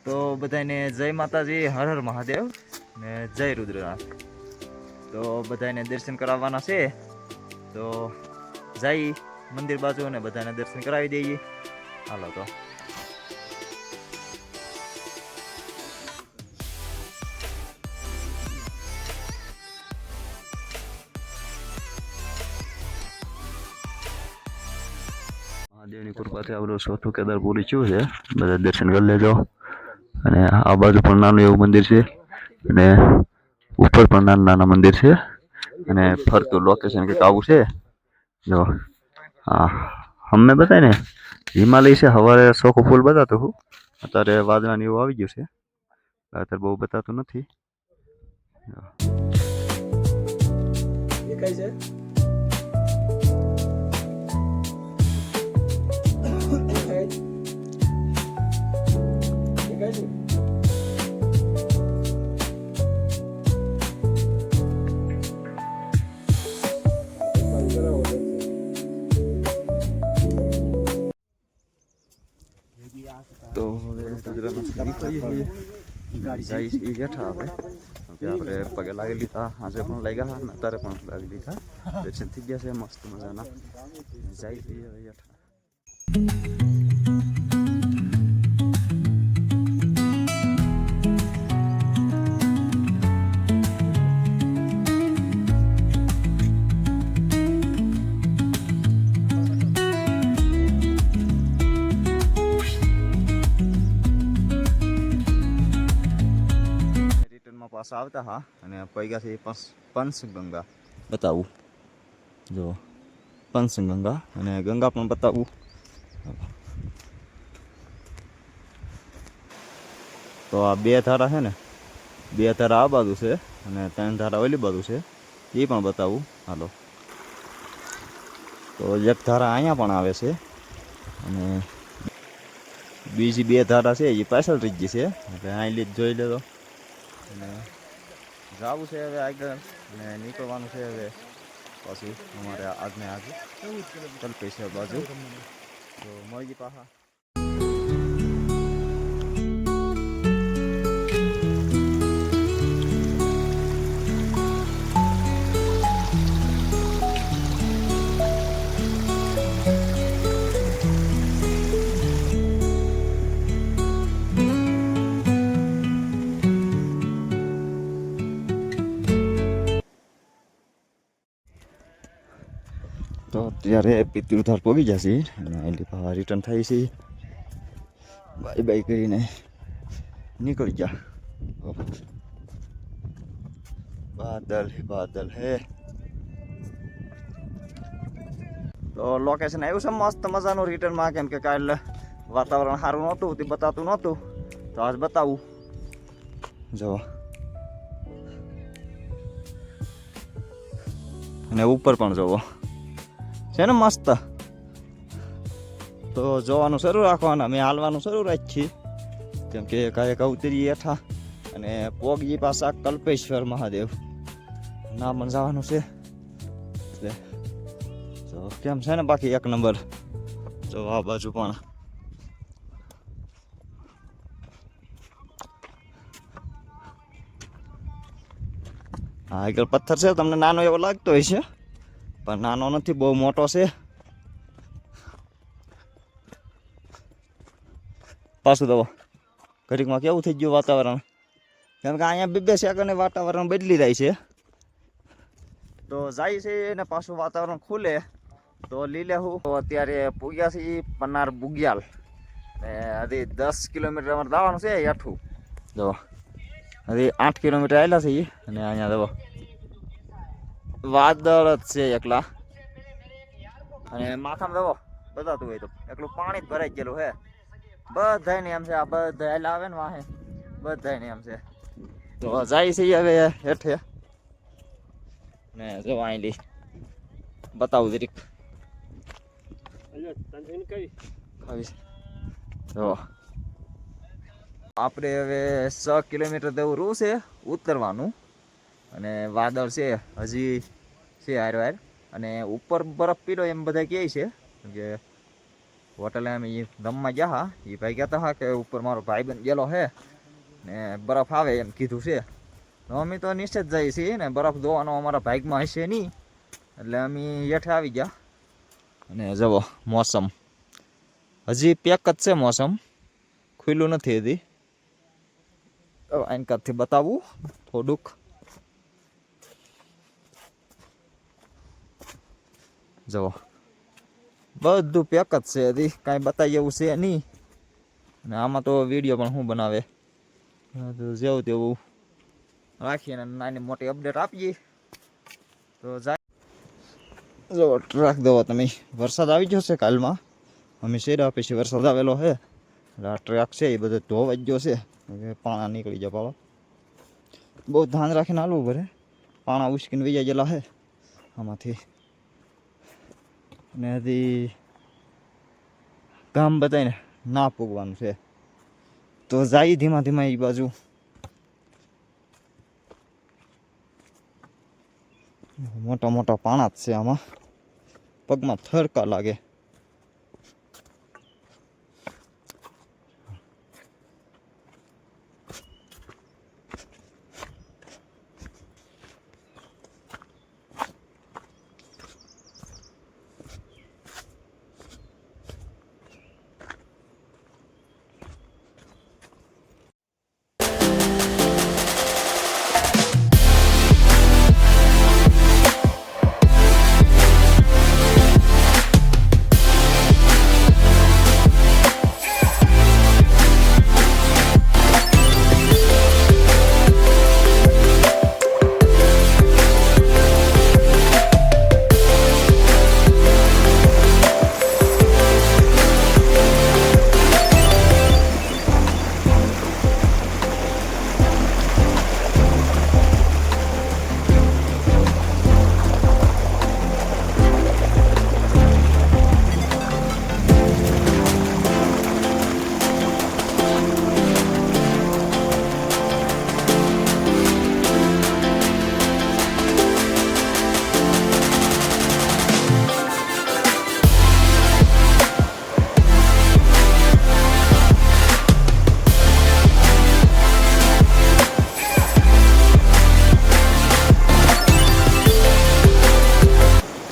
તો બધાને જય માતાજી, હર હર મહાદેવ ને જય રુદ્રનાથ. તો બધાને દર્શન કરાવવાના છે, તો જઈ મંદિર બાજુ અને બધાને દર્શન કરાવી દઈએ. હાલો તો મહાદેવની કૃપાથી આપણું ચોથું કેદાર પૂરી થયું છે. બધા દર્શન કરી લેજો. અને આ બાજુ પણ નાનું એવું મંદિર છે, અને ઉપર પણ નાના નાના મંદિર છે, અને ફરતું લોકેશન કંઈક આવું છે. જો હા, અમને બતાય ને હિમાલય છે. સવારે ચોખ્ખું ફૂલ બતાતું હું, અત્યારે વાદળાને એવું આવી ગયું છે. અત્યારે બહુ બતાતું નથી. દેખાય છે. તો હવે બેઠા આપણે પગે લાગી લીધા, આજે પણ લાગ્યા ને અત્યારે પણ લાગી લીધા. દર્શન થઈ ગયા છે મસ્ત મજાના. જાય બેઠા. પાછા આવતા હા, અને પૈગા છે પંચગંગા બતાવું. જો પંચગંગા અને ગંગા પણ બતાવું. તો આ બે ધારા છે ને, બે ધારા આ બાજુ છે અને 3 ધારા ઓલી બાજુ છે, એ પણ બતાવું. હાલો, તો એક ધારા અહીંયા પણ આવે છે, અને બીજી 2 ધારા છે એ પાછળ રહી ગઈ છે. એટલે અહીં લીધ જોઈ લેજો. અને જવું છે હવે આગળ, અને નીકળવાનું છે હવે પાછું અમારે આજને આજે કલ્પેશ્વર બાજુ. તો મળીએ પાછા. તો અત્યારે પિતૃધાર પહોંચી જશે, અને એની પાછા રિટર્ન થાય છે. બાય બાય કરીને નીકળી ગયા. બાદલ હે બાદલ હે. તો લોકેશન આવ્યું છે મસ્ત મજાનું રિટર્નમાં, કેમ કે કાલે વાતાવરણ સારું નહોતું, તે બતાતું નહોતું, તો આજ બતાવું. જો અને ઉપર પણ જોવો છે ને મસ્ત. તો જોવાનું શરૂ રાખવાના, મેં હાલવાનું શરૂ રાખીએ, કેમ કે કાંઈક ઉતરીએ હેઠા અને પોગી પાછા કલ્પેશ્વર મહાદેવ નામ જવાનું છે. એટલે તો કેમ છે ને બાકી 1 નંબર. જો આ બાજુ પણ હા, આગળ પથ્થર છે, તમને નાનો એવો લાગતો હોય છે, પણ નાનો નથી, બહુ મોટો છે. પાછું તો ઘડીકમાં કેવું થઈ ગયું વાતાવરણ, કેમ કે અહીંયા 2 સેકન્ડે વાતાવરણ બદલી જાય છે. તો જાય છે ને પાછું વાતાવરણ ખુલે તો લીલે હું. તો અત્યારે પૂગ્યા છે પન્નાર બુગ્યાલ, ને હજી 10 કિલોમીટર અમારે જવાનું છે હેઠું. જો હજી 8 કિલોમીટર આવેલા છે, અને અહીંયા જો વાદળ જ છે એકલા, અને માથામાં જવો બતાતું હોય તો એકલું પાણી જ ભરાઈ ગયેલું હે. બધાને એમ છે, આ બધા એટલે આવે ને વાહે, બધાને એમ છે. તો જાય છે હવે હેઠે, ને જો આઈલી બતાવું જરીક. જો આપણે હવે 6 કિલોમીટર જેવું રૂ છે ઉતરવાનું, અને વાદળ છે હજી છે હાર વાર, અને ઉપર બરફ પીડો એમ બધા કહે છે કે હોટલે અમે રમવા ગયા હા. એ ભાઈ કહેતા હા કે ઉપર મારો ભાઈબંધ ગયેલો છે ને બરફ આવે એમ કીધું છે. તો અમે તો નીચે જ જઈએ છીએ ને બરફ ધોવાનો અમારા ભાગમાં હશે નહીં, એટલે અમે હેઠે આવી ગયા. અને જુઓ મોસમ હજી પેક જ છે, મોસમ ખુલ્લું નથી હજી. એનકાથી બતાવું થોડુંક. જુઓ બધું પેક જ છે, હજી કાંઈ બતાવી એવું છે નહીં. અને આમાં તો વિડીયો પણ શું બનાવે, જેવું તેવું રાખીએ ને નાની મોટી અપડેટ આપીએ તો જાય. જો ટ્રક દો તમે, વરસાદ આવી ગયો છે કાલમાં. અમે શેરા પછી વરસાદ આવેલો છે એટલે આ ટ્રક છે એ બધો ધોવાઈ ગયો છે. પાણા નીકળી જાય પાવા, બહુ ધ્યાન રાખીને હાલવું પડે. પાણા ઉશ્કીને વૈયા ગયેલા છે આમાંથી. અને હજી ગામ બતાવીને ના પૂગવાનું છે, તો જાય ધીમા ધીમા એ બાજુ. મોટા મોટા પાણા જ છે આમાં, પગમાં થરકા લાગે.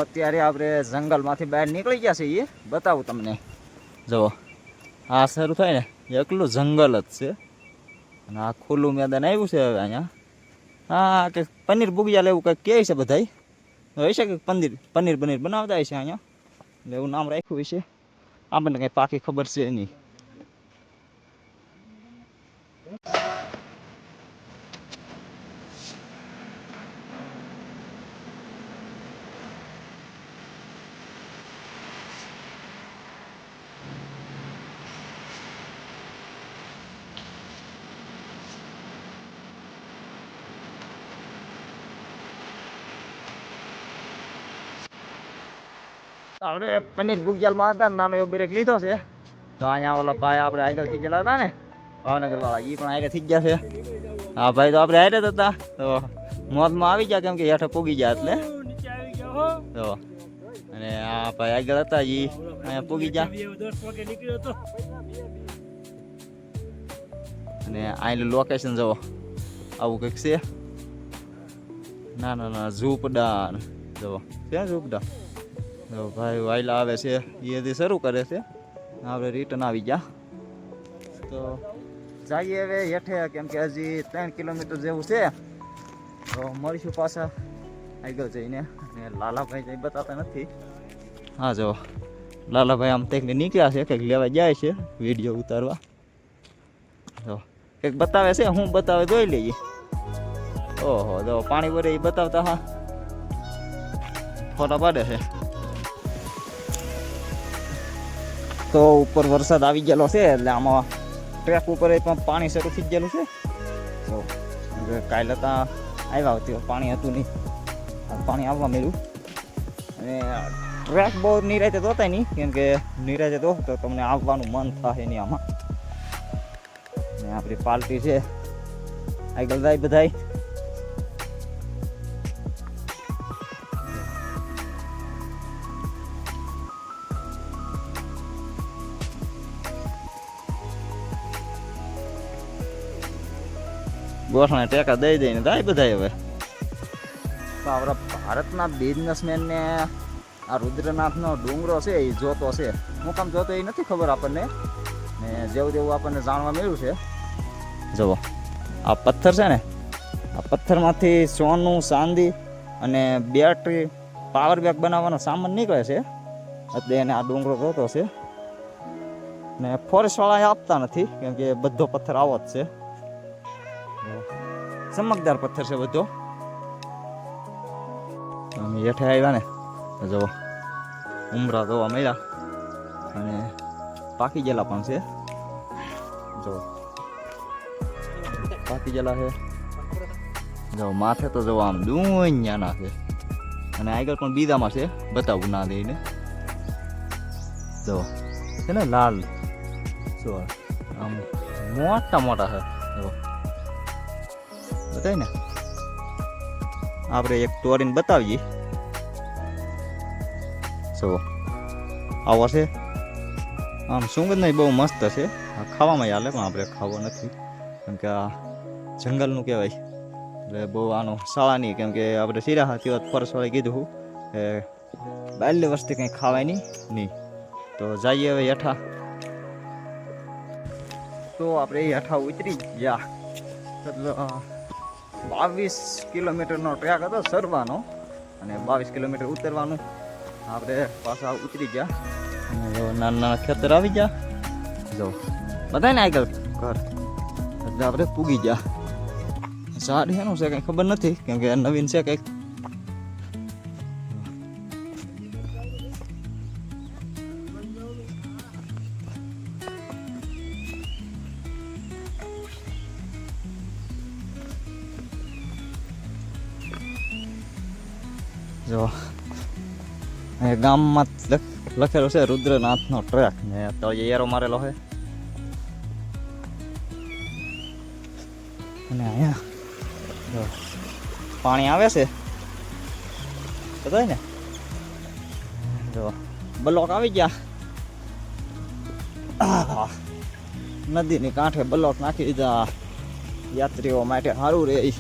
અત્યારે આપણે જંગલમાંથી બહાર નીકળી ગયા છીએ, બતાવું તમને. જુઓ આ શરૂ થાય ને એકલું જંગલ જ છે, અને આ ખુલ્લું મેદાન આવ્યું છે હવે અહીંયા. હા કે પનીર ભૂગિયા લેવું કંઈક કહે છે બધાય, હોય છે કે પનીર બનાવતા હોય છે અહીંયા, એટલે એવું નામ રાખ્યું હોય છે. આપણને કંઈ પાકી ખબર છે નહીં. આપણે પનીર ભૂગિયાલમાં હતા ને નાનો એવો બ્રેક લીધો છે. તો અહીંયા ઓલા ભાઈ આપણે આગળ થઈ ગયેલા હતા ને ભાવનગર વાળા, એ પણ આગળ થઈ ગયા છે. હા ભાઈ તો આપણે હારે જ હતા, તો મોતમાં આવી ગયા કેમ કે હેઠે પૂગી ગયા એટલે. તો અને આ ભાઈ આગળ હતા એ અહીંયા પૂગી ગયા. અને અહીંનું લોકેશન જુઓ આવું કંઈક છે. ના ઝૂંપડા જુઓ છે, ઝૂંપડા. તો ભાઈ વાયલા આવે છે એ શરૂ કરે છે. આપણે રિટર્ન આવી ગયા તો જઈએ હવે હેઠે, કેમ કે હજી 3 કિલોમીટર જેવું છે. તો મળીશું પાછા આગળ જઈને. અને લાલાભાઈ જઈ બતાવતા નથી. હા જો લાલાભાઈ આમ કંઈક નીકળ્યા છે, કંઈક લેવા જાય છે વિડીયો ઉતારવા. તો કંઈક બતાવે છે, હું બતાવે જોઈ લઈએ. ઓહો જો પાણી ભરે એ બતાવતા હા ફોટા પાડે છે. તો ઉપર વરસાદ આવી ગયેલો છે એટલે આમાં ટ્રેક ઉપર પણ પાણી શરૂ થઈ ગયેલું છે. તો કાલે ત્યાં આવ્યા હતી પાણી હતું નહીં, પાણી આવવા મળ્યું. અને ટ્રેક બહુ નિરાતે દોતાય નહીં, કેમ કે નિરાતે દો તો તમને આવવાનું મન થાય નહીં આમાં. ને આપણી પાર્ટી છે આગળ જાય બધાય. ગોઠણે ટેકા દઈ દઈને જાય બધા હવે. તો આપણા ભારતના બિઝનેસમેનને આ રુદ્રનાથનો ડુંગરો છે એ જોતો છે. હું કામ જોતો એ નથી ખબર આપણને, ને જેવું જેવું આપણને જાણવા મળ્યું છે. જુઓ આ પથ્થર છે ને, આ પથ્થરમાંથી સોનું, ચાંદી અને બેટરી, પાવર બેંક બનાવવાનો સામાન નીકળે છે. એટલે એને આ ડુંગરો જોતો છે. ને ફોરેસ્ટવાળા આપતા નથી, કેમ કે બધો પથ્થર આવો જ છે. ચમકદાર પથ્થર છે બધો. અમે હેઠે આવ્યા ને, જો ઉમરા જોવા મળ્યા અને પાકી ગયેલા પણ છે. જો પાકી ગયેલા છે. જો માથે તો જો આમ દુનિયાના છે, અને આગળ પણ બીજામાં છે, બતાવું ના દઈને. જો છે ને લાલ, જો આમ મોટા મોટા છે. જો બતાય ને, આપણે એક તોડીને બતાવીએ. જો આવો છે. આમ સુગંધ નહીં બહુ મસ્ત છે. આ ખાવામાં હાલે, પણ આપણે ખાવો નથી, કેમ કે આ જંગલનું કહેવાય. એટલે બહુ આનો શાળા નહીં, કેમ કે આપણે શીરા હતી ફરસવાળે કીધું કે બાયલી વસ્તી કંઈ ખાવાય નહીં. તો જઈએ હવે હેઠા. તો આપણે એ હેઠા ઉતરી ગયા. 22 કિલોમીટરનો ટ્રેક હતો સરવાનો, અને 22 કિલોમીટર ઉતરવાનું. આપણે પાછા ઉતરી ગયા અને નાના નાના ખેતર આવી ગયા. જો બધાય ને આગળ ઘર, એટલે આપણે પૂગી ગયા. સાડી એનું છે કંઈ ખબર નથી, કેમ કે નવીન છે કંઈક. જો એ ગામમાં લખેલો છે રુદ્રનાથનો ટ્રેક, ને તળિયે એરો મારેલો છે. અને અહીંયા જો પાણી આવે છે, બતાય ને. જો બ્લોક આવી ગયા. નદીની કાંઠે બ્લોક નાખી દીધા. યાત્રીઓ માટે સારું રહે.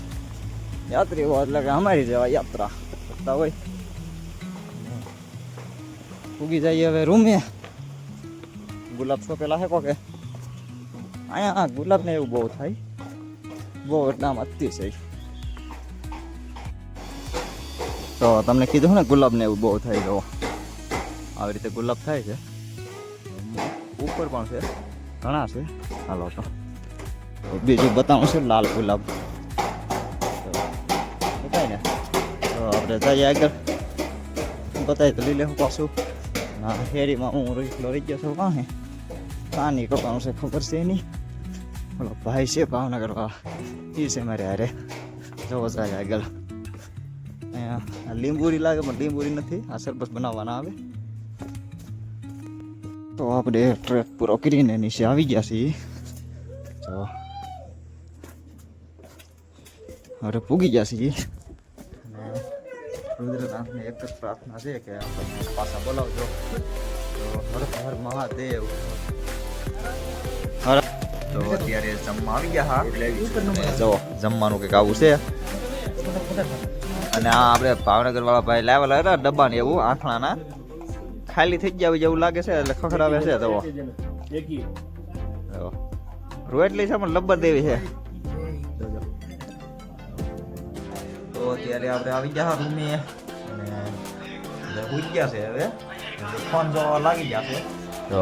યાત્રીઓ એટલે કે અમારી જેવા યાત્રા કરતા હોય. ઉગી જઈએ હવે રૂમે. ગુલાબ તો પેલા હે કોકે અહીંયા ગુલાબ ને એવું બહુ થાય, બહુ એટલે આમ અતિશય. તો તમને કીધું ને ગુલાબ ને એવું બહુ થાય. જો આવી રીતે ગુલાબ થાય છે. ઉપર પણ છે, ઘણા છે. હાલો તો બીજું બતાવું છે લાલ ગુલાબ, બતાય ને. તો આપણે જઈએ આગળ, બતાવી તો લઈ લેવું પાછું. ના શેરીમાં હું રહી ગયો છું. કાંઈ કાની કપાનું છે ખબર છે નહીં. બોલો ભાઈ છે ભાવનગર વાળા, એ છે મારે હારે. જવો જાય આગળ. અહીંયા લીંબુરી લાગે, પણ લીંબુરી નથી, આ સરબત બનાવવાના આવે. તો આપણે ટ્રેક પૂરો કરીને નીચે આવી ગયા છીએ. તો હવે પૂગી ગયા છીએ. રુદ્રનાથને એક જ પ્રાર્થના છે કે આપણને પાછા બોલાવજો. તો હર હર મહાદેવ. તો અત્યારે જમવા આવી ગયા. હા જો જમવાનું કંઈક આવું છે. અને આ આપણે ભાવનગર વાળા ભાઈ લાવેલા હતા ડબ્બા ને એવું આંખણાના, ખાલી થઈ ગયા જેવું લાગે છે, એટલે ખખડાવે છે. તો રોટલી છે પણ લબ્બર દેવી છે. તો અત્યારે આપણે આવી ગયા રૂમે, અને ઉઈ ગયા છે. હવે ફોન જોવા લાગી ગયા છે. તો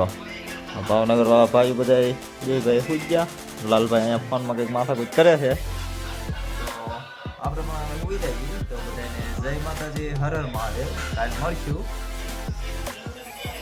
ભાવનગર વાળા ભાઈ બધા બે ભાઈ સુઈ ગયા. લાલભાઈ અહીંયા ફોનમાં કંઈક માથાકૂટ કરે છે. તો આપણે પણ ઉઈ જાય. તો બધાને જય માતાજી, હર હર મહાદેવ. કાલે મળશું.